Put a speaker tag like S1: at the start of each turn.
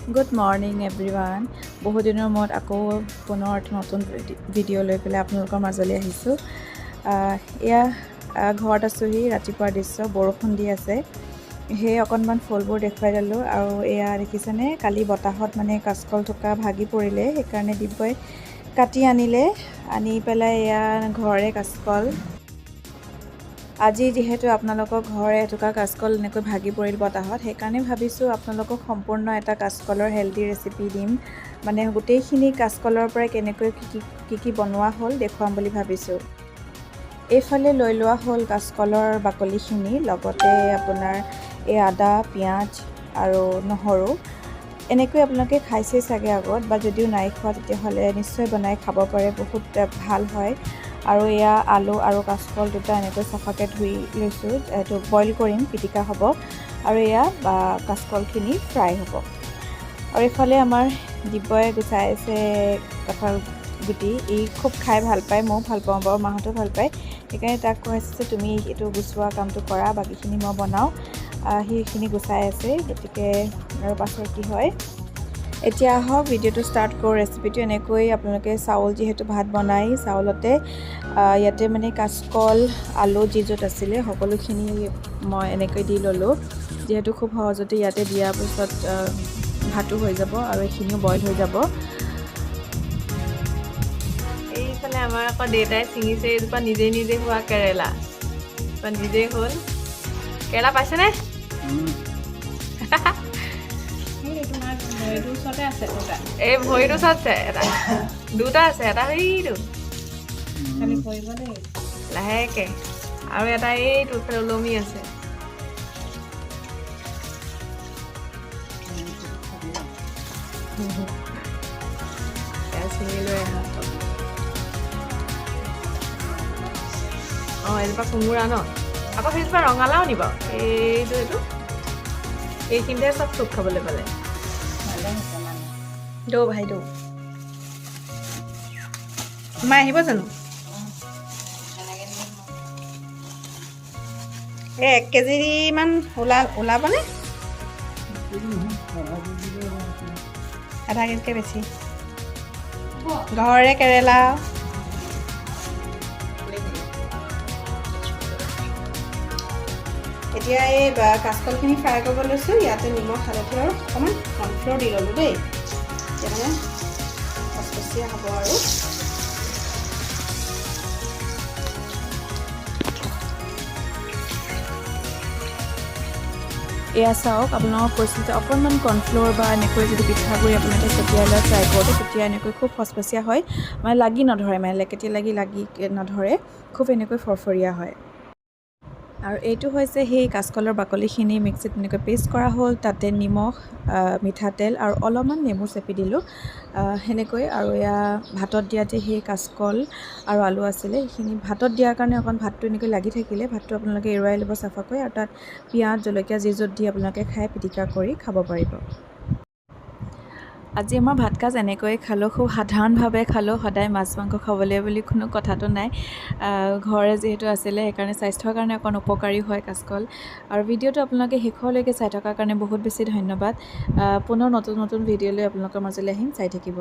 S1: Good morning everyone. বহুত দিনৰ মূৰত আকৌ পুনৰ নতুন ভিডিঅ' লৈ পেলাই আপোনালোকৰ মাজলৈ আহিছোঁ। এয়া ঘৰত আছোঁহি, ৰাতিপুৱাৰ দৃশ্য, বৰষুণ দি আছে। সেই অকণমান ফুলবোৰ দেখুৱাই দিলোঁ। আৰু এয়া দেখিছেনে, কালি বতাহত মানে কাচকল থকা ভাগি পৰিলে, সেইকাৰণে দিব্যই কাটি আনিলে। আনি পেলাই এয়া ঘৰৰে কাচকল। আজি যিহেতু আপোনালোকৰ ঘৰৰে এটুকা কাচকল এনেকৈ ভাগি পৰিল বতাহত, সেইকাৰণে ভাবিছোঁ আপোনালোকক সম্পূৰ্ণ এটা কাচকলৰ হেল্ডি ৰেচিপি দিম। মানে গোটেইখিনি কাচকলৰ পৰাই কেনেকৈ কি বনোৱা হ'ল দেখুৱাম বুলি ভাবিছোঁ। এইফালে লৈ লোৱা হ'ল কাচকলৰ বাকলিখিনি, লগতে আপোনাৰ এই আদা, পিঁয়াজ আৰু নহৰু। এনেকৈ আপোনালোকে খাইছেই চাগে আগত, বা যদিও নাই খোৱা তেতিয়াহ'লে নিশ্চয় বনাই খাব পাৰে, বহুত ভাল হয়। আৰু এয়া আলু আৰু কাচকল দুটা এনেকৈ চাফাকৈ ধুই লৈছোঁ। এইটো বইল কৰিম, পিটিকা হ'ব। আৰু এয়া কাচকলখিনি ফ্ৰাই হ'ব। আৰু এইফালে আমাৰ দিব্যই গুচাই আছে কঁঠাল গুটি। ই খুব খাই ভাল পায়, ময়ো ভাল পাওঁ বাৰু, মাহঁতেও ভাল পায়। সেইকাৰণে তাক কৈ আছে যে তুমি এইটো গুচোৱা কামটো কৰা, বাকীখিনি মই বনাওঁ। সি এইখিনি গুচাই আছে, গতিকে আৰু পাছৰ কি হয়। এতিয়া আহক ভিডিঅ'টো ষ্টাৰ্ট কৰোঁ। ৰেচিপিটো এনেকৈ আপোনালোকে চাউল যিহেতু ভাত বনাই, চাউলতে ইয়াতে মানে কাচকল, আলু যি য'ত আছিলে সকলোখিনি মই এনেকৈ দি ল'লোঁ। যিহেতু খুব সহজতে ইয়াতে দিয়াৰ পিছত ভাতো হৈ যাব আৰু এইখিনিও বইল হৈ যাব। এইফালে আমাৰ আকৌ দেউতাই ছিঙিছে এইজোপা নিজে নিজে হোৱা কেৰেলা। নিজেই হ'ল। কেৰেলা পাইছেনে? এই ভৰিটোৰ ওচৰত আছে এটা, দুটা আছে, এটা সেইটো লাহেকে, আৰু এটা এইটো ওলমি আছে। ছিঙি লৈ আহা। এজোপা কোমোৰা ন, আকৌ সেইজোপা ৰঙালাও নি বাৰু? এইটো এইখিনিতে চব থোপ খাবলৈ পালে। দৌ ভাই দৌ, মা আহিব জানো? এই 1 কেজি মান ওলাবনে? আধা কেজিতকৈ বেছি। ঘৰৰে কেৰেলা। এতিয়া এই কাচকলখিনি ফ্ৰাই কৰিব লৈছোঁ। ইয়াতে নিমখ, হালধি আৰু অকণমান কৰ্ণফ্ল'ৰ দি ল'লোঁ দেই, এতিয়া মানে কচকচীয়া হ'ব। আৰু এয়া চাওক, আপোনালোকক কৈছোঁ যে অকণমান কৰ্ণফ্ল'ৰ বা এনেকৈ যদি পিঠাগুড়ি আপোনালোকে ছটিয়াই লৈ ফ্ৰাই কৰোঁতে, তেতিয়া এনেকৈ খুব ফচফচীয়া হয়, মানে লাগি নধৰে, মানে লেকেটি লাগি নধৰে, খুব এনেকৈ ফৰফৰীয়া হয়। আৰু এইটো হৈছে সেই কাচকলৰ বাকলিখিনি মিক্সিত এনেকৈ পেষ্ট কৰা হ'ল। তাতে নিমখ, মিঠাতেল আৰু অলপমান নেমু চেপি দিলোঁ সেনেকৈ। আৰু এয়া ভাতত দিয়া যে সেই কাচকল আৰু আলু আছিলে, সেইখিনি ভাতত দিয়াৰ কাৰণে অকণ ভাতটো এনেকৈ লাগি থাকিলে, ভাতটো আপোনালোকে এৰুৱাই ল'ব চাফাকৈ। আৰু তাত পিঁয়াজ, জলকীয়া যি য'ত দি আপোনালোকে খাই পিটিকা কৰি খাব পাৰিব। আজি আমাৰ ভাত সাজ এনেকৈয়ে খালোঁ, খুব সাধাৰণভাৱে খালোঁ। সদায় মাছ মাংস খাবলৈ বুলি কোনো কথাটো নাই। ঘৰৰে যিহেতু আছিলে, সেইকাৰণে স্বাস্থ্যৰ কাৰণে অকণ উপকাৰী হয় কাচকল। আৰু ভিডিঅ'টো আপোনালোকে শেষলৈকে চাই থকাৰ কাৰণে বহুত বেছি ধন্যবাদ। পুনৰ নতুন ভিডিঅ' লৈ আপোনালোকৰ মাজলৈ আহিম, চাই থাকিব।